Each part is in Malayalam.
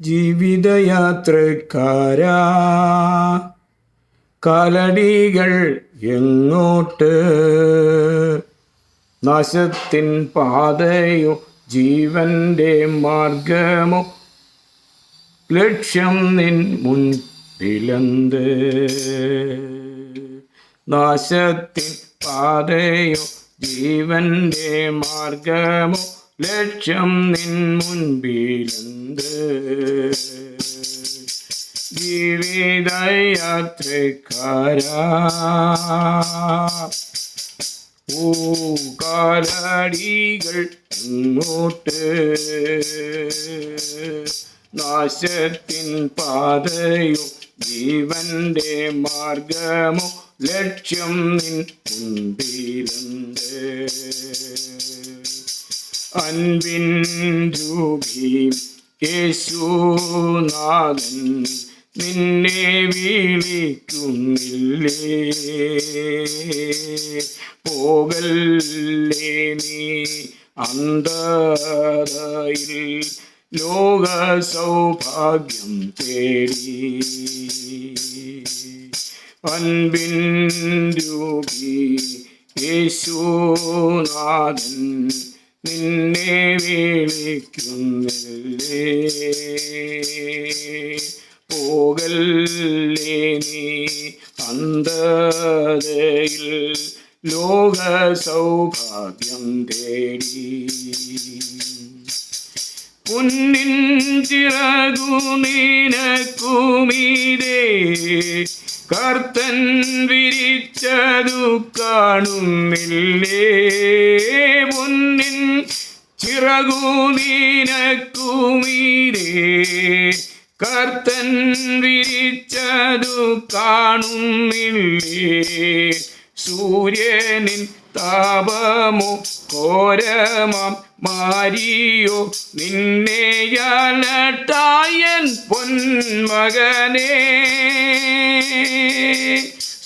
ജീവിതയാത്രക്കാരാ, കാലടികൾ എങ്ങോട്ട്? നാശത്തിൻ പാതയോ ജീവന്റെ മാർഗമോ? ലക്ഷ്യം നിൻ മുൻപിലെന്ത്? നാശത്തിൻ പാതയോ ജീവന്റെ മാർഗമോ? ലക്ഷ്യം നിൻ മുൻപിലെന്ത്? ജീവിതയാത്രക്കാരാ, കാലടികൾ ഇങ്ങോട്ട്? നാശത്തിൻ പാതയോ ജീവന്റെ മാർഗമോ? ലക്ഷ്യം നിൻ മുൻപിലെന്ത്? അൻപിൻ രൂപിയും യേശുനാഥൻ നിന്നെ വിളിക്കുന്നില്ലേ? പോകല്ലേ നീ അന്ധതയിൽ ലോക സൗഭാഗ്യം തേടി. അൻപിൻ രൂപി യേശുനാഥൻ നിന്നെ വിളിക്കുന്നില്ലേ? പോകല്ലേ നീ അന്ധതയിൽ ലോക സൗഭാഗ്യം തേടി. പൊന്നിൻ ചിറകു നിനക്കുമീതേ കർത്തൻ വിരിച്ചതു കാണുന്നില്ലേ? പൊന്നിൻ ചിറകു നിനക്കുമീതേ കർത്തൻ വിരിച്ചതു കാണുന്നില്ലേ? സൂര്യനിൻ താപമോ ഘോരമാം മാരിയോ നിന്നെ അലട്ടായൻ പൊന്മകനേ?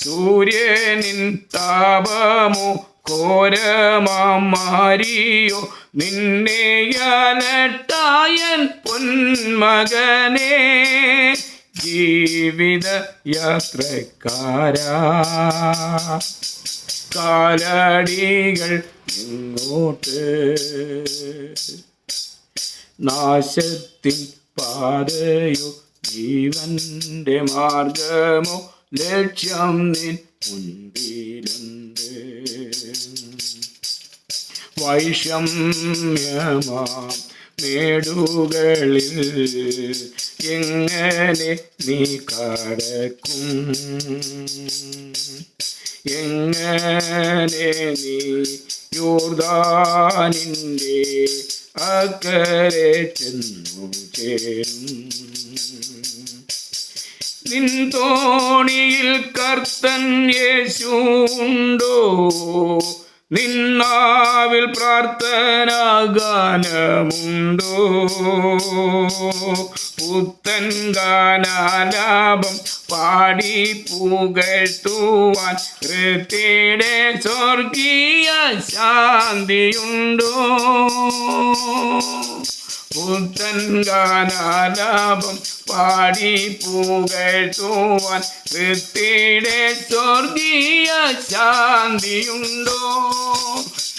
സൂര്യനിൻ താപമോ ഘോരമാം മാരിയോ നിന്നെ അലട്ടായൻ പൊന്മകനേ? ജീവിത യാത്രക്കാരാ, കാലടികൾ ഇങ്ങോട്ട്? നാശത്തിൻ പാതയോ ജീവന്റെ മാർഗമോ? ലക്ഷ്യം നിൻ മുൻപിലെന്ത്? വൈഷമ്യമാം മേടുകളിൽ എങ്ങനെ നീ കടക്കും? എങ്ങനെ നീ യോർദാനിൻ്റെ അക്കരെ ചെന്നു ചേരും? നിൻ തോണിയിൽ കർത്തൻ യേശു ഉണ്ടോ? നിന്നാവിൽ പ്രാർത്ഥനാ ഗാനമുണ്ടോ? പുത്തൻ ഗാനാലാപം പാടി പുകഴ്ത്തുവാൻ കൃത്യയുടെ സ്വർഗീയ ശാന്തിയുണ്ടോ? പുത്തൻ ഗാനാലാപം പാടി പുകഴ്ത്തുവാൻ കൃത്യയുടെ സ്വർഗീയ ശാന്തിയുണ്ടോ?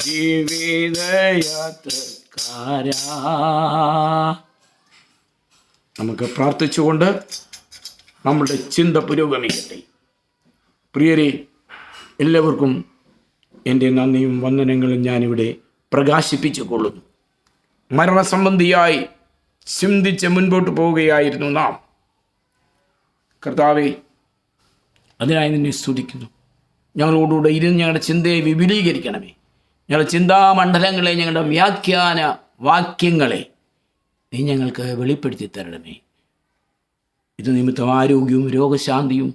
ജീവിതയാത്രക്കാരാ, നമുക്ക് പ്രാർത്ഥിച്ചുകൊണ്ട് നമ്മുടെ ചിന്ത പുരോഗമിക്കട്ടെ. പ്രിയരെ, എല്ലാവർക്കും എൻ്റെ നന്ദിയും വന്ദനങ്ങളും ഞാനിവിടെ പ്രകാശിപ്പിച്ചു കൊള്ളുന്നു. മരണസംബന്ധിയായി ചിന്തിച്ച് മുൻപോട്ട് പോവുകയായിരുന്നു നാം. കർത്താവേ, അതിനായി നിന്നെ സ്തുതിക്കുന്നു. ഞങ്ങളോടുകൂടെ ഇരുന്ന് ഞങ്ങളുടെ ചിന്തയെ വിപുലീകരിക്കണമേ. ഞങ്ങളുടെ ചിന്താമണ്ഡലങ്ങളെ, ഞങ്ങളുടെ വ്യാഖ്യാന വാക്യങ്ങളെ നീ ഞങ്ങൾക്ക് വെളിപ്പെടുത്തി തരണമേ. ഇത് നിമിത്തം ആരോഗ്യവും രോഗശാന്തിയും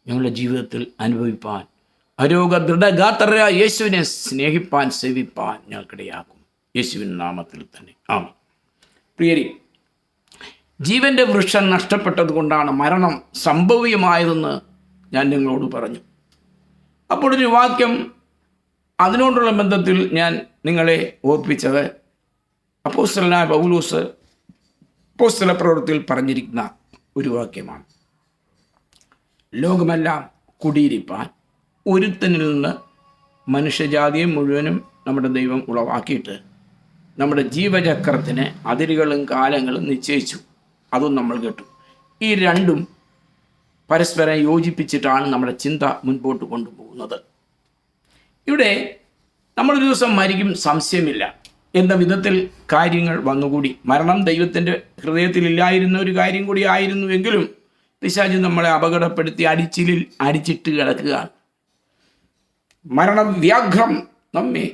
ഞങ്ങളുടെ ജീവിതത്തിൽ അനുഭവിപ്പാൻ, അരോഗ ദൃഢഗാത്രരായ യേശുവിനെ സ്നേഹിപ്പാൻ, സേവിപ്പാൻ ഞങ്ങൾക്കിടയാക്കും. യേശുവിൻ നാമത്തിൽ തന്നെ ആമേൻ. പ്രിയരെ, ജീവൻ്റെ വൃക്ഷം നഷ്ടപ്പെട്ടത് കൊണ്ടാണ് മരണം സംഭവ്യമായതെന്ന് ഞാൻ നിങ്ങളോട് പറഞ്ഞു. അപ്പോഴൊരു വാക്യം അതിനോടുള്ള ബന്ധത്തിൽ ഞാൻ നിങ്ങളെ ഓർപ്പിച്ചത് അപ്പോസ്തലനായ പൗലോസ് അപ്പോസ്തല പ്രവൃത്തിയിൽ പറഞ്ഞിരിക്കുന്ന ഒരു വാക്യമാണ്. ലോകമെല്ലാം കുടിയിരിപ്പാൻ ഒരുത്തനിൽ നിന്ന് മനുഷ്യജാതിയെ മുഴുവനും നമ്മുടെ ദൈവം ഉളവാക്കിയിട്ട് നമ്മുടെ ജീവചക്രത്തിന് അതിരുകളും കാലങ്ങളും നിശ്ചയിച്ചു. അതും നമ്മൾ കേട്ടു. ഈ രണ്ടും പരസ്പരം യോജിപ്പിച്ചിട്ടാണ് നമ്മുടെ ചിന്ത മുൻപോട്ട് കൊണ്ടുപോകുന്നത്. ഇവിടെ നമ്മളൊരു ദിവസം മരിക്കും, സംശയമില്ല എന്ന വിധത്തിൽ കാര്യങ്ങൾ വന്നുകൂടി. മരണം ദൈവത്തിൻ്റെ ഹൃദയത്തിലില്ലായിരുന്ന ഒരു കാര്യം കൂടി ആയിരുന്നുവെങ്കിലും പിശാച് നമ്മളെ അപകടപ്പെടുത്തി അടിച്ചിട്ട് കിടക്കുകയാണ്. മരണവ്യാഘ്രം നമ്മെ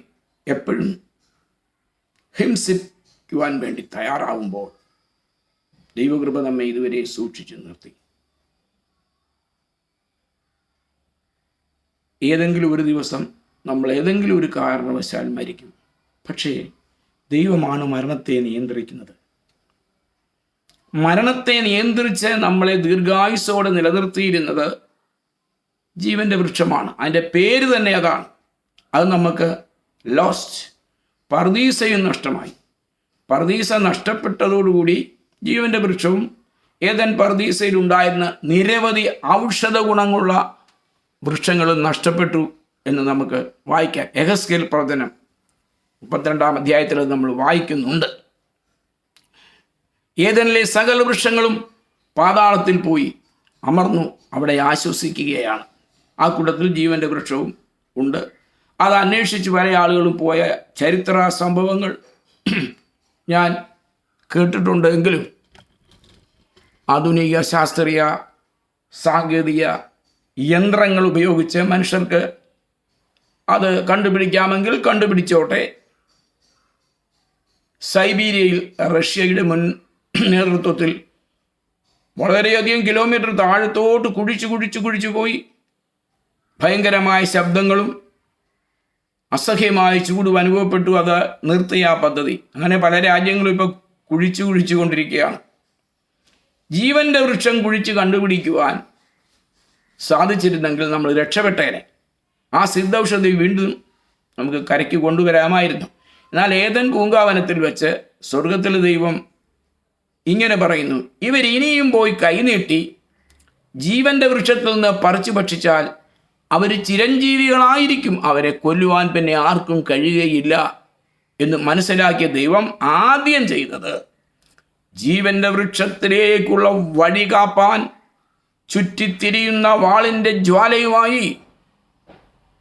എപ്പോഴും ഹിംസിക്കുവാൻ വേണ്ടി തയ്യാറാവുമ്പോൾ ദൈവകൃപ നമ്മെ ഇതുവരെ സൂക്ഷിച്ചു നിർത്തി. ഏതെങ്കിലും ഒരു ദിവസം നമ്മൾ ഏതെങ്കിലും ഒരു കാരണവശാൽ മരിക്കും. പക്ഷേ ദൈവമാണ് മരണത്തെ നിയന്ത്രിക്കുന്നത്. മരണത്തെ നിയന്ത്രിച്ച് നമ്മളെ ദീർഘായുസ്സോടെ നിലനിർത്തിയിരുന്നത് ജീവൻ്റെ വൃക്ഷമാണ്. അതിൻ്റെ പേര് തന്നെ അതാണ്. അത് നമുക്ക് ലോസ്റ്റ്, പർദീസയും നഷ്ടമായി. പർദീസ നഷ്ടപ്പെട്ടതോടുകൂടി ജീവൻ്റെ വൃക്ഷവും ഏദൻ പർദീസയിൽ ഉണ്ടായിരുന്ന നിരവധി ഔഷധ ഗുണങ്ങളുള്ള വൃക്ഷങ്ങളും നഷ്ടപ്പെട്ടു എന്ന് നമുക്ക് വായിക്കാം. യെഹെസ്കേൽ പ്രവചനം 32-ാം അധ്യായത്തിൽ നമ്മൾ വായിക്കുന്നുണ്ട്. ഏദനിലെ സകല വൃക്ഷങ്ങളും പാതാളത്തിൽ പോയി അമർന്നു അവിടെ ആശ്വസിക്കുകയാണ്. ആ കൂട്ടത്തിൽ ജീവൻ്റെ വൃക്ഷവും ഉണ്ട്. അത് അന്വേഷിച്ച് പല ആളുകളും പോയ ചരിത്ര സംഭവങ്ങൾ ഞാൻ കേട്ടിട്ടുണ്ട്. എങ്കിലും ആധുനിക ശാസ്ത്രീയ സാങ്കേതിക യന്ത്രങ്ങൾ ഉപയോഗിച്ച് മനുഷ്യർക്ക് അത് കണ്ടുപിടിക്കാമെങ്കിൽ കണ്ടുപിടിച്ചോട്ടെ. സൈബീരിയയിൽ റഷ്യയുടെ മുൻ നേതൃത്വത്തിൽ വളരെയധികം കിലോമീറ്റർ താഴത്തോട്ട് കുഴിച്ചു പോയി ഭയങ്കരമായ ശബ്ദങ്ങളും അസഹ്യമായ ചൂടും അനുഭവപ്പെട്ടു. അത് നിർത്തിയ ആ പദ്ധതി. അങ്ങനെ പല രാജ്യങ്ങളും ഇപ്പോൾ കുഴിച്ചു കൊണ്ടിരിക്കുകയാണ്. ജീവൻ്റെ വൃക്ഷം കുഴിച്ച് കണ്ടുപിടിക്കുവാൻ സാധിച്ചിരുന്നെങ്കിൽ നമ്മൾ രക്ഷപ്പെട്ടേനെ. ആ സിദ്ധൌഷധി വീണ്ടും നമുക്ക് കരയ്ക്ക് കൊണ്ടുവരാമായിരുന്നു. എന്നാൽ ഏദൻ പൂങ്കാവനത്തിൽ വെച്ച് സ്വർഗത്തിലെ ദൈവം ഇങ്ങനെ പറയുന്നു: ഇവരിനിയും പോയി കൈനീട്ടി ജീവൻ്റെ വൃക്ഷത്തിൽ നിന്ന് പറിച്ചു ഭക്ഷിച്ചാൽ അവർ ചിരഞ്ജീവികളായിരിക്കും, അവരെ കൊല്ലുവാൻ പിന്നെ ആർക്കും കഴിയുകയില്ല എന്ന് മനസ്സിലാക്കിയ ദൈവം ആദ്യം ചെയ്തത് ജീവൻ്റെ വൃക്ഷത്തിലേക്കുള്ള വഴി കാപ്പാൻ ചുറ്റിത്തിരിയുന്ന വാളിൻ്റെ ജ്വാലയുമായി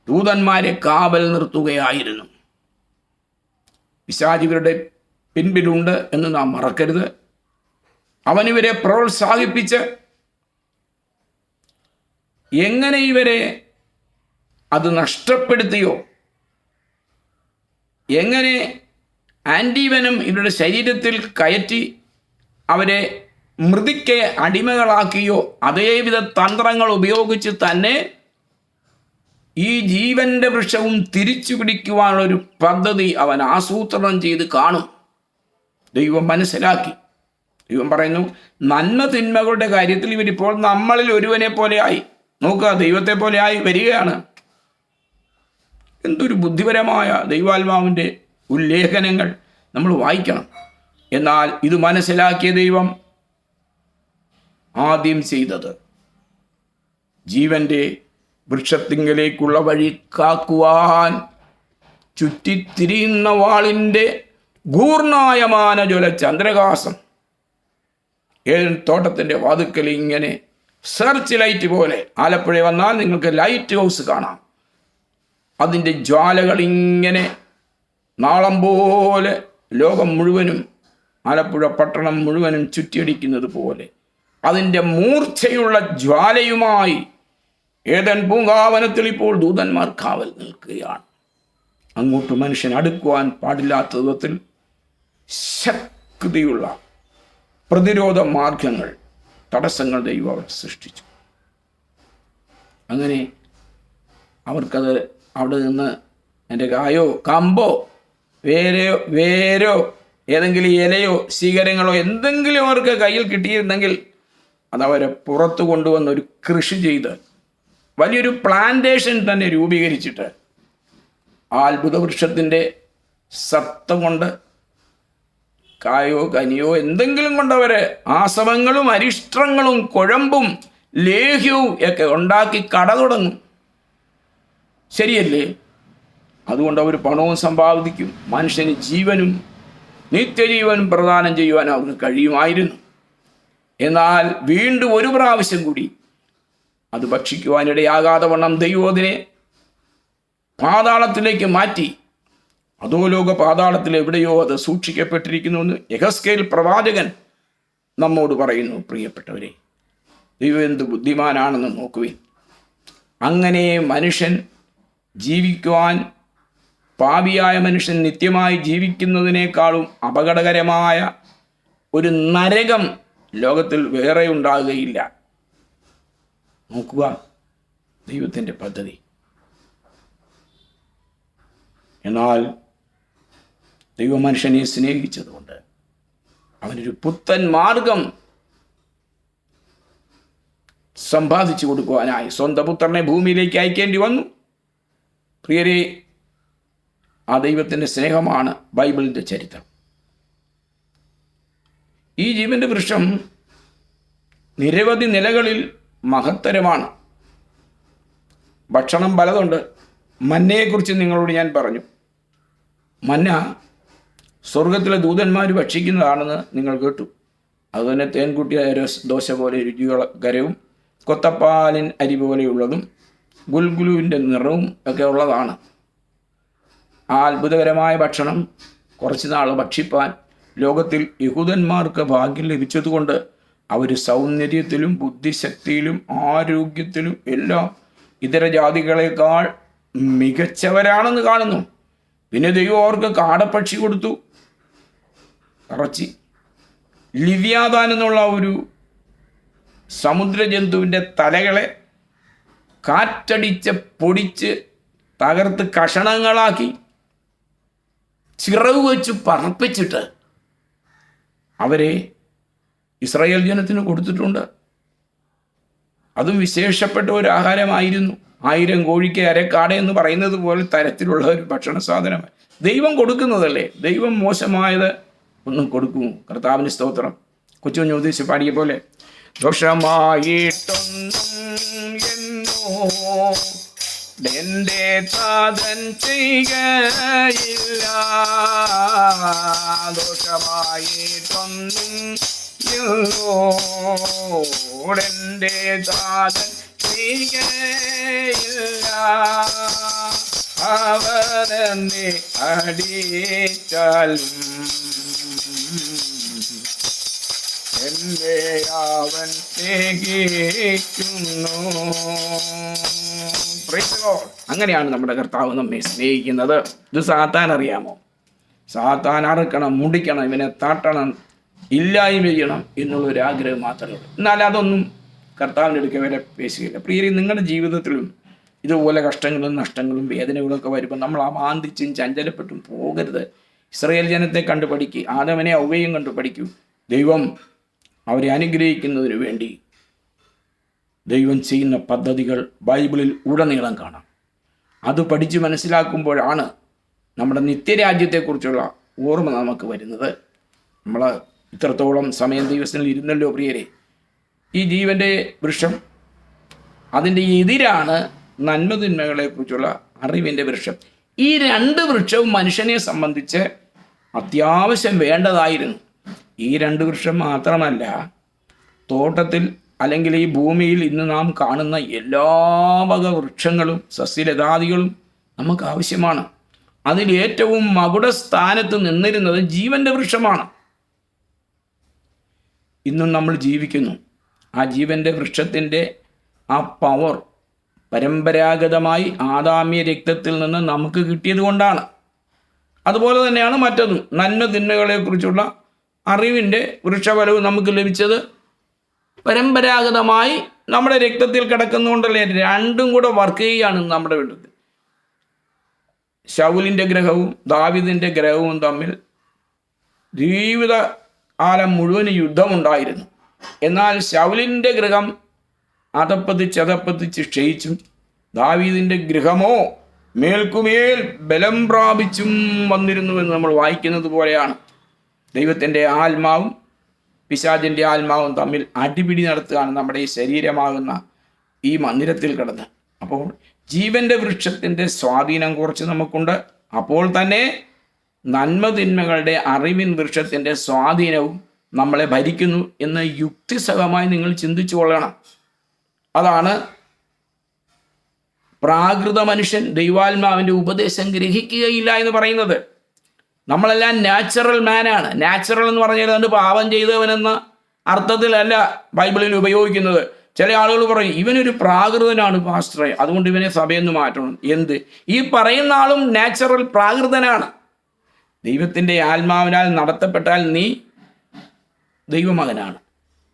ദൂതന്മാരെ കാവൽ നിർത്തുകയായിരുന്നു. പിശാചിവരുടെ പിൻപിലുണ്ട് എന്ന് നാം മറക്കരുത്. അവനിവരെ പ്രോത്സാഹിപ്പിച്ച് എങ്ങനെ ഇവരെ അത് നഷ്ടപ്പെടുത്തിയോ, എങ്ങനെ ആൻറ്റിവനും ഇവരുടെ ശരീരത്തിൽ കയറ്റി അവരെ മൃതിക്ക് അടിമകളാക്കിയോ, അതേവിധ തന്ത്രങ്ങൾ ഉപയോഗിച്ച് തന്നെ ഈ ജീവൻ്റെ വൃക്ഷവും തിരിച്ചു പിടിക്കുവാനുള്ളൊരു പദ്ധതി അവൻ ആസൂത്രണം ചെയ്ത് കാണും. ദൈവം മനസ്സിലാക്കി. ദൈവം പറയുന്നു, നന്മ തിന്മകളുടെ കാര്യത്തിൽ ഇവരിപ്പോൾ നമ്മളിൽ ഒരുവനെ പോലെയായി. നോക്കുക, ദൈവത്തെ പോലെയായി വരികയാണ്. എന്തൊരു ബുദ്ധിപരമായ ദൈവാത്മാവിൻ്റെ ഉല്ലേഖനങ്ങൾ നമ്മൾ വായിക്കണം. എന്നാൽ ഇത് മനസ്സിലാക്കിയ ദൈവം ആദ്യം ചെയ്തത് ജീവൻ്റെ വൃക്ഷത്തിങ്കലേക്കുള്ള വഴി കാക്കുവാൻ ചുറ്റിത്തിരിയുന്ന വാളിൻ്റെ ഗൂർണായമാന ജ്വല ചന്ദ്രകാസം ഏഴ് തോട്ടത്തിൻ്റെ വാതുക്കൽ ഇങ്ങനെ സെർച്ച് ലൈറ്റ് പോലെ, ആലപ്പുഴ വന്നാൽ നിങ്ങൾക്ക് ലൈറ്റ് ഹൗസ് കാണാം. അതിൻ്റെ ജ്വാലകൾ ഇങ്ങനെ നാളം പോലെ ലോകം മുഴുവനും, ആലപ്പുഴ പട്ടണം മുഴുവനും ചുറ്റിയടിക്കുന്നത് പോലെ അതിൻ്റെ മൂർച്ചയുള്ള ജ്വാലയുമായി ഏദൻ പൂങ്കാവനത്തിൽ ഇപ്പോൾ ദൂതന്മാർ കാവൽ നിൽക്കുകയാണ്. അങ്ങോട്ട് മനുഷ്യൻ അടുക്കുവാൻ പാടില്ലാത്ത വിധത്തിൽ ശക്തിയുള്ള പ്രതിരോധ മാർഗങ്ങൾ, തടസ്സങ്ങൾ ദൈവം അവർ സൃഷ്ടിച്ചു. അങ്ങനെ അവർക്കത് അവിടെ നിന്ന് എൻ്റെ കായോ കമ്പോ വേരോ ഏതെങ്കിലും ഇലയോ ശിഖരങ്ങളോ എന്തെങ്കിലും അവർക്ക് കയ്യിൽ കിട്ടിയിരുന്നെങ്കിൽ അതവരെ പുറത്തു കൊണ്ടുവന്നൊരു കൃഷി ചെയ്ത് വലിയൊരു പ്ലാന്റേഷൻ തന്നെ രൂപീകരിച്ചിട്ട് ആ അത്ഭുത വൃക്ഷത്തിൻ്റെ സത്ത കൊണ്ട് കായോ കനിയോ എന്തെങ്കിലും കൊണ്ടവര് ആസവങ്ങളും അരിഷ്ടങ്ങളും കുഴമ്പും ലേഹ്യവും ഒക്കെ ഉണ്ടാക്കി കട തുടങ്ങും. ശരിയല്ലേ? അതുകൊണ്ട് അവർ പണവും സമ്പാദിക്കും. മനുഷ്യന് ജീവനും നിത്യജീവനും പ്രദാനം ചെയ്യുവാൻ അവർക്ക് കഴിയുമായിരുന്നു. എന്നാൽ വീണ്ടും ഒരു പ്രാവശ്യം കൂടി അത് ഭക്ഷിക്കുവാനിടയാകാതെ വണ്ണം ദൈവം അതിനെ പാതാളത്തിലേക്ക് മാറ്റി. അധോലോക പാതാളത്തിൽ എവിടെയോ അത് സൂക്ഷിക്കപ്പെട്ടിരിക്കുന്നുവെന്ന് യെഹെസ്കേൽ പ്രവാചകൻ നമ്മോട് പറയുന്നു. പ്രിയപ്പെട്ടവരെ, ദൈവം എന്ത് ബുദ്ധിമാനാണെന്ന് നോക്കുവിൻ. അങ്ങനെ മനുഷ്യൻ ജീവിക്കുവാൻ, പാപിയായ മനുഷ്യൻ നിത്യമായി ജീവിക്കുന്നതിനേക്കാളും അപകടകരമായ ഒരു നരകം ലോകത്തിൽ വേറെ ഉണ്ടാകുകയില്ല. നോക്കുക ദൈവത്തിൻ്റെ പദ്ധതി. എന്നാൽ ദൈവം മനുഷ്യനെ സ്നേഹിച്ചതുകൊണ്ട് അവനൊരു പുത്തൻ മാർഗം സമ്പാദിച്ചു കൊടുക്കുവാനായി സ്വന്തം പുത്രനെ ഭൂമിയിലേക്ക് അയക്കേണ്ടി വന്നു. പ്രിയരെ, ആ ദൈവത്തിൻ്റെ സ്നേഹമാണ് ബൈബിളിൻ്റെ ചരിത്രം. ഈ ജീവൻ്റെ വൃക്ഷം നിരവധി നിലകളിൽ മഹത്തരമാണ്. ഭക്ഷണം പലതുണ്ട്. മന്നയെക്കുറിച്ച് നിങ്ങളോട് ഞാൻ പറഞ്ഞു. മന്ന സ്വർഗത്തിലെ ദൂതന്മാർ ഭക്ഷിക്കുന്നതാണെന്ന് നിങ്ങൾ കേട്ടു. അതുതന്നെ തേൻകുട്ടിയ ദോശ പോലെ രുചികരവും കൊത്തപ്പാലിൻ അരി പോലെയുള്ളതും ഗുൽഗുലുവിൻ്റെ നിറവും ഒക്കെ ഉള്ളതാണ്. ആ അത്ഭുതകരമായ ഭക്ഷണം കുറച്ച് നാൾ ഭക്ഷിപ്പാൻ ലോകത്തിൽ യഹൂദന്മാർക്ക് ഭാഗ്യം ലഭിച്ചതുകൊണ്ട് അവർ സൗന്ദര്യത്തിലും ബുദ്ധിശക്തിയിലും ആരോഗ്യത്തിലും എല്ലാം ഇതര ജാതികളെക്കാൾ മികച്ചവരാണെന്ന് കാണുന്നു. പിന്നെ ദൈവം അവർക്ക് കാടപ്പക്ഷി കൊടുത്തു, ഇറച്ചി. ലിവ്യാതാൻ എന്നുള്ള ഒരു സമുദ്രജന്തുവിൻ്റെ തലകളെ കാറ്റടിച്ച് പൊടിച്ച് തകർത്ത് കഷണങ്ങളാക്കി ചിറവ് വെച്ച് പറപ്പിച്ചിട്ട് അവരെ ഇസ്രായേൽ ജനത്തിന് കൊടുത്തിട്ടുണ്ട്. അതും വിശേഷപ്പെട്ട ഒരു ആഹാരമായിരുന്നു. 1000 കോഴിക്ക് അരക്കാട എന്ന് പറയുന്നത് പോലെ തരത്തിലുള്ള ഒരു ഭക്ഷണ സാധനം ദൈവം കൊടുക്കുന്നതല്ലേ. ദൈവം മോശമായത് ഒന്നും കൊടുക്കുമോ? കർത്താവിന് സ്തോത്രം. കൊച്ചുകുഞ്ഞ് ഉദ്ദേശിച്ച് പാടിയ പോലെ ദോഷമായിട്ടൊന്നും എൻ്റെ താതൻ ചെയ്യുകയില്ല, ദോഷമായിട്ടൊന്നും എൻ്റെ താതൻ ചെയ്യുകയില്ല, അവനെന്നെ അടിച്ചാലും എന്നെ അവൻ സ്നേഹിക്കുന്നു. അങ്ങനെയാണ് നമ്മുടെ കർത്താവ് നമ്മെ സ്നേഹിക്കുന്നത്. ഇത് സാത്താൻ അറിയാമോ? സാത്താൻ അറുക്കണം, മുടിക്കണം, ഇവനെ താട്ടണം, ഇല്ലായ്മ ചെയ്യണം എന്നുള്ളൊരു ആഗ്രഹം മാത്രമേ ഉള്ളൂ. എന്നാൽ അതൊന്നും കർത്താവിൻ്റെ അടുക്ക വരെ പേശുകയില്ല. പ്രിയരെ, നിങ്ങളുടെ ജീവിതത്തിലും ഇതുപോലെ കഷ്ടങ്ങളും നഷ്ടങ്ങളും വേദനകളൊക്കെ വരുമ്പോൾ നമ്മൾ അമാന്തിച്ചും ചഞ്ചലപ്പെട്ടും പോകരുത്. ഇസ്രായേൽ ജനത്തെ കണ്ടു പഠിക്കുക, ആദമനെ ഔവയും കണ്ടു പഠിക്കൂ. ദൈവം അവരെ അനുഗ്രഹിക്കുന്നതിന് വേണ്ടി ദൈവം ചെയ്യുന്ന പദ്ധതികൾ ബൈബിളിൽ ഉടനീളം കാണാം. അത് പഠിച്ച് മനസ്സിലാക്കുമ്പോഴാണ് നമ്മുടെ നിത്യരാജ്യത്തെക്കുറിച്ചുള്ള ഓർമ്മ നമുക്ക് വരുന്നത്. നമ്മൾ ഇത്രത്തോളം സമയം ദിവസത്തിൽ ഇരുന്നല്ലോ പ്രിയരെ. ഈ ജീവൻ്റെ വൃക്ഷം, അതിൻ്റെ എതിരാണ് നന്മതിന്മകളെക്കുറിച്ചുള്ള അറിവിൻ്റെ വൃക്ഷം. ഈ 2 വൃക്ഷവും മനുഷ്യനെ സംബന്ധിച്ച് അത്യാവശ്യം വേണ്ടതായിരുന്നു. ഈ 2 വൃക്ഷം മാത്രമല്ല, തോട്ടത്തിൽ അല്ലെങ്കിൽ ഈ ഭൂമിയിൽ ഇന്ന് നാം കാണുന്ന എല്ലാ വക വൃക്ഷങ്ങളും സസ്യലതാദികളും നമുക്ക് ആവശ്യമാണ്. അതിൽ ഏറ്റവും മകുടസ്ഥാനത്ത് നിന്നിരുന്നത് ജീവൻ്റെ വൃക്ഷമാണ്. ഇന്നും നമ്മൾ ജീവിക്കുന്നു. ആ ജീവൻ്റെ വൃക്ഷത്തിൻ്റെ ആ പവർ പരമ്പരാഗതമായി ആദാമ്യ രക്തത്തിൽ നിന്ന് നമുക്ക് കിട്ടിയത് കൊണ്ടാണ്. അതുപോലെ തന്നെയാണ് മറ്റതും. നന്മ തിന്മകളെക്കുറിച്ചുള്ള അറിവിൻ്റെ വൃക്ഷഫലവും നമുക്ക് ലഭിച്ചത് പരമ്പരാഗതമായി നമ്മുടെ രക്തത്തിൽ കിടക്കുന്നതുകൊണ്ടല്ലേ. 2ഉം കൂടെ വർക്ക് ചെയ്യുകയാണ് നമ്മുടെ വീട്ടിൽ. ശൗലിൻ്റെ ഗ്രഹവും ദാവീദിൻ്റെ ഗ്രഹവും തമ്മിൽ ജീവിതകാലം മുഴുവൻ യുദ്ധമുണ്ടായിരുന്നു. എന്നാൽ ശൗലിൻ്റെ ഗൃഹം അതപ്പതിച്ച് ക്ഷയിച്ചും ദാവീദിൻ്റെ ഗൃഹമോ മേൽക്കുമേൽ ബലം പ്രാപിച്ചും വന്നിരുന്നുവെന്ന് നമ്മൾ വായിക്കുന്നത് പോലെയാണ്. ദൈവത്തിൻ്റെ ആത്മാവും പിശാചിൻ്റെ ആത്മാവും തമ്മിൽ അടിപിടി നടത്തുകയാണ് നമ്മുടെ ഈ ശരീരമാകുന്ന ഈ മന്ദിരത്തിൽ കിടന്ന്. അപ്പോൾ ജീവൻ്റെ വൃക്ഷത്തിൻ്റെ സ്വാധീനം കുറച്ച് നമുക്കുണ്ട്. അപ്പോൾ തന്നെ നന്മതിന്മകളുടെ അറിവിൻ വൃക്ഷത്തിൻ്റെ സ്വാധീനവും നമ്മളെ ഭരിക്കുന്നു എന്ന് യുക്തിസഹമായി നിങ്ങൾ ചിന്തിച്ചു കൊള്ളണം. അതാണ് പ്രാകൃത മനുഷ്യൻ ദൈവാത്മാവിൻ്റെ ഉപദേശം ഗ്രഹിക്കുകയില്ല എന്ന് പറയുന്നത്. നമ്മളെല്ലാം നാച്ചുറൽ മാനാണ്. നാച്ചുറൽ എന്ന് പറഞ്ഞാൽ അത് പാപം ചെയ്തവനെന്ന അർത്ഥത്തിലല്ല ബൈബിളിൽ ഉപയോഗിക്കുന്നത്. ചില ആളുകൾ പറയും ഇവനൊരു പ്രാകൃതനാണ് പാസ്റ്ററെ, അതുകൊണ്ട് ഇവനെ സഭയിൽ നിന്ന് മാറ്റണം. എന്ത്? ഈ പറയുന്ന ആളും നാച്ചുറൽ പ്രാകൃതനാണ്. ദൈവത്തിൻ്റെ ആത്മാവിനാൽ നടത്തപ്പെട്ടാൽ നീ ദൈവമകനാണ്,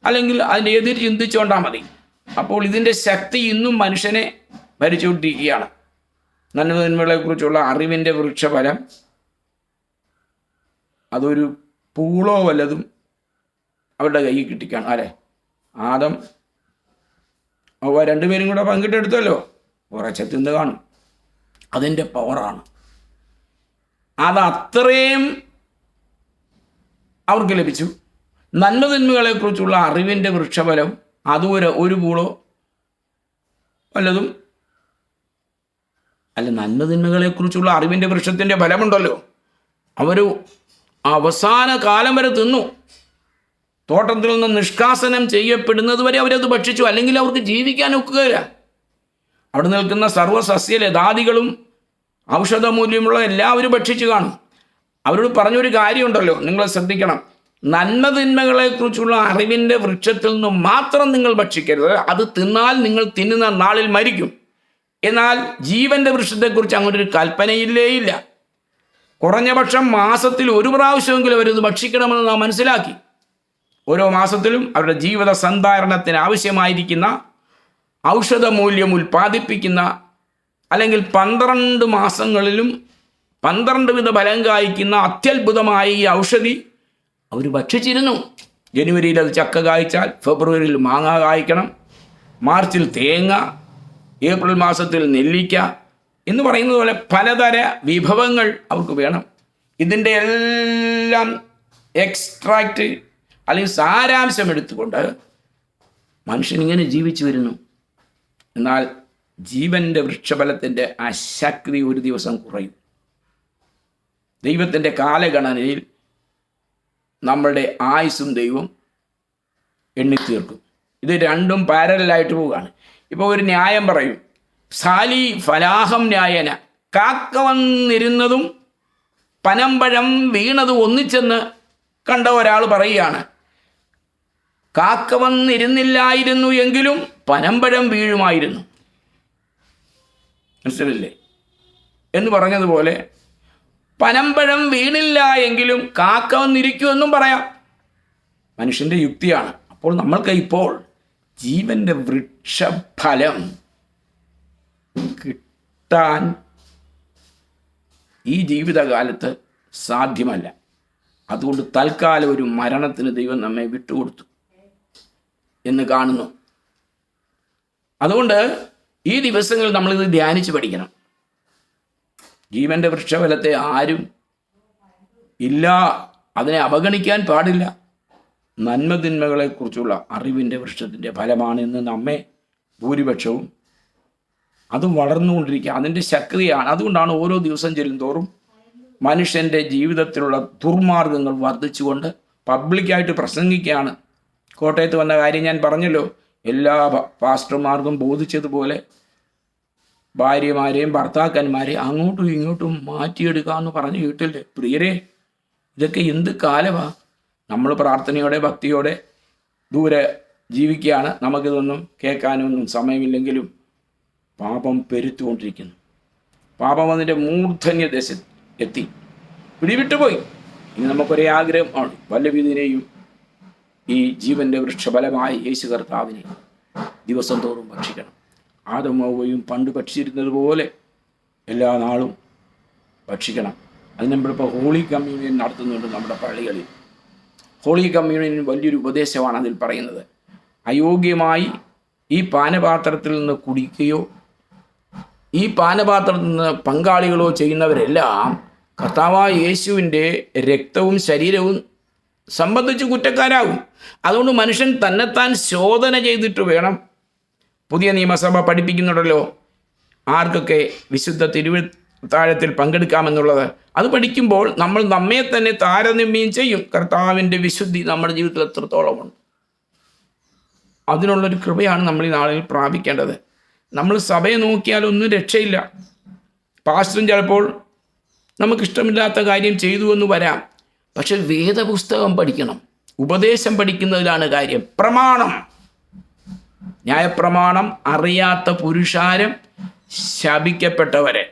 അല്ലെങ്കിൽ അതിൻ്റെ എതിർ ചിന്തിച്ചുകൊണ്ടാൽ മതി. അപ്പോൾ ഇതിൻ്റെ ശക്തി ഇന്നും മനുഷ്യനെ ഭരിച്ചുകൊണ്ടിരിക്കുകയാണ്. നന്മതിന്മകളെക്കുറിച്ചുള്ള അറിവിൻ്റെ വൃക്ഷഫലം അതൊരു പൂളോ വല്ലതും അവരുടെ കയ്യിൽ കിട്ടിക്കാണ്. അല്ലേ, ആദം അവ രണ്ടുപേരും കൂടെ പങ്കിട്ടെടുത്തല്ലോ, കുറച്ച് തിന്ന് കാണും. അതിൻ്റെ പവറാണ്. അത് അത്രയും അവർക്ക് ലഭിച്ചു. നന്മതിന്മകളെക്കുറിച്ചുള്ള അറിവിൻ്റെ വൃക്ഷഫലം അതുവരെ ഒരു പൂളോ വല്ലതും അല്ല. നന്മതിന്മകളെക്കുറിച്ചുള്ള അറിവിൻ്റെ വൃക്ഷത്തിൻ്റെ ഫലമുണ്ടല്ലോ, അവർ അവസാന കാലം വരെ തിന്നു. തോട്ടത്തിൽ നിന്ന് നിഷ്കാസനം ചെയ്യപ്പെടുന്നത് വരെ അവരത് ഭക്ഷിച്ചു, അല്ലെങ്കിൽ അവർക്ക് ജീവിക്കാൻ ഒക്കുകയില്ല. അവിടെ നിൽക്കുന്ന സർവ്വസസ്യ ലതാദികളും ഔഷധമൂല്യമുള്ള എല്ലാവരും ഭക്ഷിച്ചു കാണും. അവരോട് പറഞ്ഞൊരു കാര്യമുണ്ടല്ലോ, നിങ്ങൾ ശ്രദ്ധിക്കണം. നന്മതിന്മകളെക്കുറിച്ചുള്ള അറിവിൻ്റെ വൃക്ഷത്തിൽ നിന്ന് മാത്രം നിങ്ങൾ ഭക്ഷിക്കരുത്, അത് തിന്നാൽ നിങ്ങൾ തിന്നുന്ന നാളിൽ മരിക്കും. എന്നാൽ ജീവൻ്റെ വൃക്ഷത്തെക്കുറിച്ച് അങ്ങനൊരു കൽപ്പനയില്ലേയില്ല. കുറഞ്ഞ പക്ഷം മാസത്തിൽ ഒരു പ്രാവശ്യമെങ്കിലും അവരിത് ഭക്ഷിക്കണമെന്ന് നാം മനസ്സിലാക്കി. ഓരോ മാസത്തിലും അവരുടെ ജീവിത സന്ധാരണത്തിന് ആവശ്യമായിരിക്കുന്ന ഔഷധമൂല്യം ഉൽപ്പാദിപ്പിക്കുന്ന, അല്ലെങ്കിൽ 12 മാസങ്ങളിലും 12 വിധ ഫലം കായ്ക്കുന്ന അത്യത്ഭുതമായ ഈ ഔഷധി അവർ ഭക്ഷിച്ചിരുന്നു. ജനുവരിയിൽ അത് ചക്ക കായ്ച്ചാൽ ഫെബ്രുവരിയിൽ മാങ്ങ കായ്ക്കണം, മാർച്ചിൽ തേങ്ങ, ഏപ്രിൽ മാസത്തിൽ നെല്ലിക്ക എന്ന് പറയുന്നത് പോലെ പലതര വിഭവങ്ങൾ അവർക്ക് വേണം. ഇതിൻ്റെ എല്ലാം എക്സ്ട്രാക്റ്റ് അല്ലെങ്കിൽ സാരാംശം എടുത്തുകൊണ്ട് മനുഷ്യൻ ഇങ്ങനെ ജീവിച്ചു വരുന്നു. എന്നാൽ ജീവൻ്റെ വൃക്ഷഫലത്തിൻ്റെ ആ ശക്തി ഒരു ദിവസം കുറയും. ദൈവത്തിൻ്റെ കാലഗണനയിൽ നമ്മളുടെ ആയുസ്സും ദൈവം എണ്ണിത്തീർക്കും. ഇത് രണ്ടും പാരലായിട്ട് പോവുകയാണ്. ഇപ്പോൾ ഒരു ന്യായം പറയും, സാലി ഫലാഹം ന്യായന, കാക്ക വന്നിരുന്നതും പനമ്പഴം വീണതും ഒന്നിച്ചെന്ന് കണ്ട ഒരാൾ പറയുകയാണ്. കാക്ക വന്നിരുന്നില്ലായിരുന്നു എങ്കിലും പനമ്പഴം വീഴുമായിരുന്നു. മനസ്സിലല്ലേ എന്ന് പറഞ്ഞതുപോലെ പനമ്പഴം വീണില്ല എങ്കിലും കാക്ക വന്നിരിക്കുമെന്നും പറയാം. മനുഷ്യൻ്റെ യുക്തിയാണ്. അപ്പോൾ നമ്മൾക്ക് ഇപ്പോൾ ജീവൻ്റെ വൃക്ഷഫലം കിട്ടാൻ ഈ ജീവിതകാലത്ത് സാധ്യമല്ല. അതുകൊണ്ട് തൽക്കാലം ഒരു മരണത്തിന് ദൈവം നമ്മെ വിട്ടുകൊടുത്തു എന്ന് കാണുന്നു. അതുകൊണ്ട് ഈ ദിവസങ്ങളിൽ നമ്മളിത് ധ്യാനിച്ച് പഠിക്കണം. ജീവൻ്റെ വൃക്ഷഫലത്തെ ആരും ഇല്ല, അതിനെ അവഗണിക്കാൻ പാടില്ല. നന്മതിന്മകളെക്കുറിച്ചുള്ള അറിവിൻ്റെ വൃക്ഷത്തിൻ്റെ ഫലമാണെന്ന് നമ്മെ ഭൂരിപക്ഷവും അതും വളർന്നുകൊണ്ടിരിക്കുക, അതിൻ്റെ ശക്തിയാണ്. അതുകൊണ്ടാണ് ഓരോ ദിവസം ചെല്ലുന്തോറും മനുഷ്യൻ്റെ ജീവിതത്തിലുള്ള ദുർമാർഗങ്ങൾ വർദ്ധിച്ചുകൊണ്ട് പബ്ലിക്കായിട്ട് പ്രസംഗിക്കുകയാണ്. കോട്ടയത്ത് വന്ന കാര്യം ഞാൻ പറഞ്ഞല്ലോ. എല്ലാ പാസ്റ്റർമാർക്കും ബോധിച്ചതുപോലെ ഭാര്യമാരെയും ഭർത്താക്കന്മാരെയും അങ്ങോട്ടും ഇങ്ങോട്ടും മാറ്റിയെടുക്കാമെന്ന് പറഞ്ഞ് കേട്ടില്ലേ പ്രിയരെ? ഇതൊക്കെ എന്ത് കാലമാണ്? നമ്മൾ പ്രാർത്ഥനയോടെ ഭക്തിയോടെ ദൂരെ ജീവിക്കുകയാണ്. നമുക്കിതൊന്നും കേൾക്കാനൊന്നും സമയമില്ലെങ്കിലും പാപം പെരുത്തുകൊണ്ടിരിക്കുന്നു. പാപം അതിൻ്റെ മൂർധന്യദശ എത്തി, പിടിവിട്ടുപോയി. ഇനി നമുക്കൊരേ ആഗ്രഹമാണ്, വല്ലവിധിനെയും ഈ ജീവൻ്റെ വൃക്ഷഫലമായ യേശു കർത്താവിനെ ദിവസം തോറും ഭക്ഷിക്കണം. ആദം ഹവ്വയും പണ്ട് ഭക്ഷിച്ചിരുന്നത് പോലെ എല്ലാ നാളും ഭക്ഷിക്കണം. അത് നമ്മളിപ്പോൾ ഹോളി കമ്മ്യൂണിയൻ നടത്തുന്നുണ്ട് നമ്മുടെ പള്ളികളിൽ. ഹോളി കമ്മ്യൂണിയൻ വലിയൊരു ഉപദേശമാണ് അതിൽ പറയുന്നത്. അയോഗ്യമായി ഈ പാനപാത്രത്തിൽ നിന്ന് കുടിക്കുകയോ ഈ പാനപാത്രത്തിൽ നിന്ന് പങ്കാളികളോ ചെയ്യുന്നവരെല്ലാം കർത്താവായ യേശുവിൻ്റെ രക്തവും ശരീരവും സംബന്ധിച്ച് കുറ്റക്കാരാകും. അതുകൊണ്ട് മനുഷ്യൻ തന്നെത്താൻ ശോധന ചെയ്തിട്ട് വേണം. പുതിയ നിയമസഭ പഠിപ്പിക്കുന്നുണ്ടല്ലോ ആർക്കൊക്കെ വിശുദ്ധ തിരുവത്താഴത്തിൽ പങ്കെടുക്കാമെന്നുള്ളത്. അത് പഠിക്കുമ്പോൾ നമ്മൾ നമ്മെ തന്നെ താരതമ്യം ചെയ്യും. കർത്താവിൻ്റെ വിശുദ്ധി നമ്മുടെ ജീവിതത്തിൽ എത്രത്തോളമുണ്ട്. അതിനുള്ളൊരു കൃപയാണ് നമ്മൾ ഈ നാളിൽ പ്രാപിക്കേണ്ടത്. നമ്മൾ സഭയെ നോക്കിയാലൊന്നും രക്ഷയില്ല. പാസ്റ്ററും ചിലപ്പോൾ നമുക്കിഷ്ടമില്ലാത്ത കാര്യം ചെയ്തു എന്ന് വരാം. പക്ഷെ വേദപുസ്തകം പഠിക്കണം. ഉപദേശം പഠിക്കുന്നതിലാണ് കാര്യം. പ്രമാണം, ന്യായപ്രമാണം അറിയാത്ത പുരുഷാരം ശപിക്കപ്പെട്ടവരെ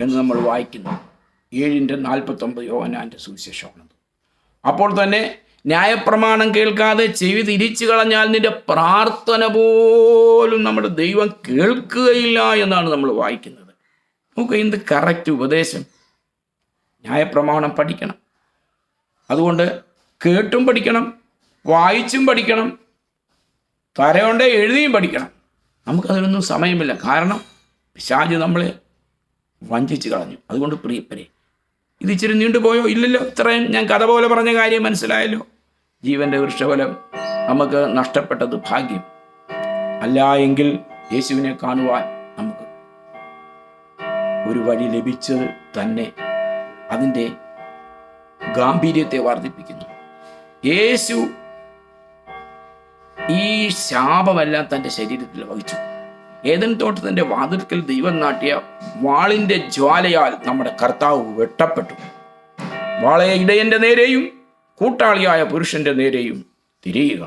എന്ന് നമ്മൾ വായിക്കുന്നു. 7:49 യോഹന്നാന്റെ സുവിശേഷമാണത്. അപ്പോൾ തന്നെ ന്യായപ്രമാണം കേൾക്കാതെ ചെവി തിരിച്ചു കളഞ്ഞാൽ നിന്റെ പ്രാർത്ഥന പോലും നമ്മുടെ ദൈവം കേൾക്കുകയില്ല എന്നാണ് നമ്മൾ വായിക്കുന്നത്. നമുക്ക് എന്ത് കറക്റ്റ് ഉപദേശം. ന്യായപ്രമാണം പഠിക്കണം. അതുകൊണ്ട് കേട്ടും പഠിക്കണം, വായിച്ചും പഠിക്കണം, തരയോണ്ട് എഴുതിയും പഠിക്കണം. നമുക്കതിനൊന്നും സമയമില്ല. കാരണം പിശാച് നമ്മളെ വഞ്ചിച്ച് കളഞ്ഞു. അതുകൊണ്ട് പ്രിയപ്പരെ, ഇത് ഇച്ചിരി നീണ്ടുപോയോ? ഇല്ലല്ലോ. ഇത്രയും ഞാൻ കഥ പോലെ പറഞ്ഞ കാര്യം മനസ്സിലായല്ലോ. ജീവൻ്റെ വൃക്ഷഫലം നമുക്ക് നഷ്ടപ്പെട്ടത് ഭാഗ്യം. അല്ല എങ്കിൽ യേശുവിനെ കാണുവാൻ നമുക്ക് ഒരു വഴി ലഭിച്ചത് തന്നെ അതിൻ്റെ ഗാംഭീര്യത്തെ വർദ്ധിപ്പിക്കുന്നു. യേശു ഈ ശാപമെല്ലാം തൻ്റെ ശരീരത്തിൽ വഹിച്ചു. ഏദൻ തോട്ടത്തിൻ്റെ വാതിൽക്കൽ ദൈവം നാട്ടിയ വാളിൻ്റെ ജ്വാലയാൽ നമ്മുടെ കർത്താവ് വെട്ടപ്പെട്ടു. വാളെ ഇടയൻ്റെ നേരെയും കൂട്ടാളിയായ പുരുഷൻ്റെ നേരെയും തിരിയുക.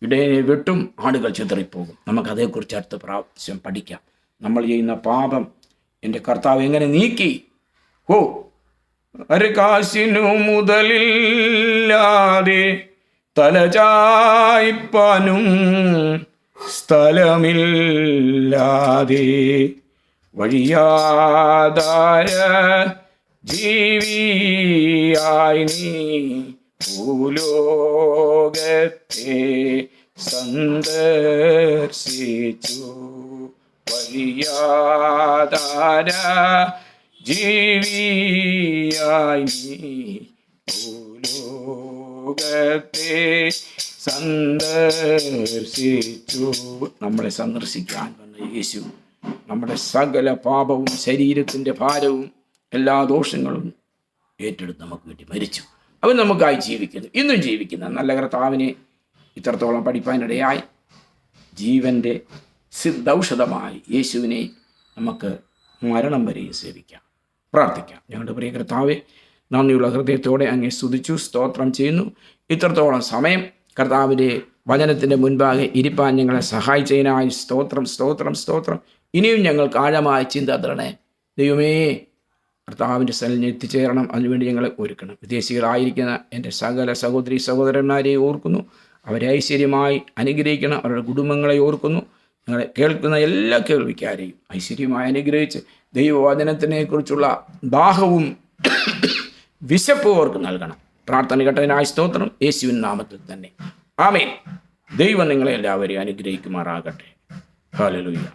ഇടയനെ വെട്ടും, ആടുകൾ ചിതറിപ്പോകും. നമുക്കതേക്കുറിച്ച് അടുത്ത പ്രാവശ്യം പഠിക്കാം. നമ്മൾ ചെയ്യുന്ന പാപം എൻ്റെ കർത്താവ് എങ്ങനെ നീക്കി. ഒരു കാശിനു മുതലില്ലാതെ തലചായ്പാനും സ്ഥലമില്ലാതെ വഴിയാതായ ജീവിയായി നീ ഭൂലോകത്തെ സന്ദർശിച്ചു. വഴിയാതാര ജീവിയായി നീ ഭൂലോകത്തെ സന്ദർശിച്ചു. നമ്മളെ സന്ദർശിക്കാൻ വന്ന യേശു നമ്മുടെ സകല പാപവും ശരീരത്തിൻ്റെ ഭാരവും എല്ലാ ദോഷങ്ങളും ഏറ്റെടുത്ത് നമുക്ക് വേണ്ടി മരിച്ചു. അവൻ നമുക്കായി ജീവിക്കുന്നു, ഇന്നും ജീവിക്കുന്ന നല്ല കർത്താവിനെ ഇത്രത്തോളം പഠിപ്പാനിടയായി ജീവൻ്റെ സിദ്ധൌഷധമായി യേശുവിനെ നമുക്ക് മരണം വരെയും സേവിക്കാം. പ്രാർത്ഥിക്കാം. ഞങ്ങളുടെ പ്രിയ കർത്താവെ, നന്ദിയുള്ള ഹൃദയത്തോടെ അങ്ങേ സ്തുതിച്ചു സ്തോത്രം ചെയ്യുന്നു. ഇത്രത്തോളം സമയം കർത്താവിൻ്റെ വചനത്തിൻ്റെ മുൻപാകെ ഇരിപ്പാൻ ഞങ്ങളെ സഹായിച്ചതിനായി സ്തോത്രം സ്തോത്രം സ്തോത്രം. ഇനിയും ഞങ്ങൾക്ക് ആഴമായ ചിന്ത തരണേ ദൈവമേ. കർത്താവിൻ്റെ സ്ഥലം എത്തിച്ചേരണം. അതിനുവേണ്ടി ഞങ്ങളെ ഒരുക്കണം. വിദേശികളായിരിക്കുന്ന എൻ്റെ സകല സഹോദരി സഹോദരന്മാരെ ഓർക്കുന്നു. അവരെ ഐശ്വര്യമായി അനുഗ്രഹിക്കണം. അവരുടെ കുടുംബങ്ങളെ ഓർക്കുന്നു. ഞങ്ങളെ കേൾക്കുന്ന എല്ലാ കേൾവിക്കാരെയും ഐശ്വര്യമായി അനുഗ്രഹിച്ച് ദൈവവചനത്തിനെ കുറിച്ചുള്ള ദാഹവും വിശപ്പും അവർക്ക് നൽകണം. പ്രാർത്ഥന കേട്ടതിനായി സ്തോത്രം, യേശുവിൻ നാമത്തിൽ തന്നെ ആമേൻ. ദൈവം നിങ്ങളെ എല്ലാവരെയും അനുഗ്രഹിക്കുമാറാകട്ടെ. ഹല്ലേലൂയ.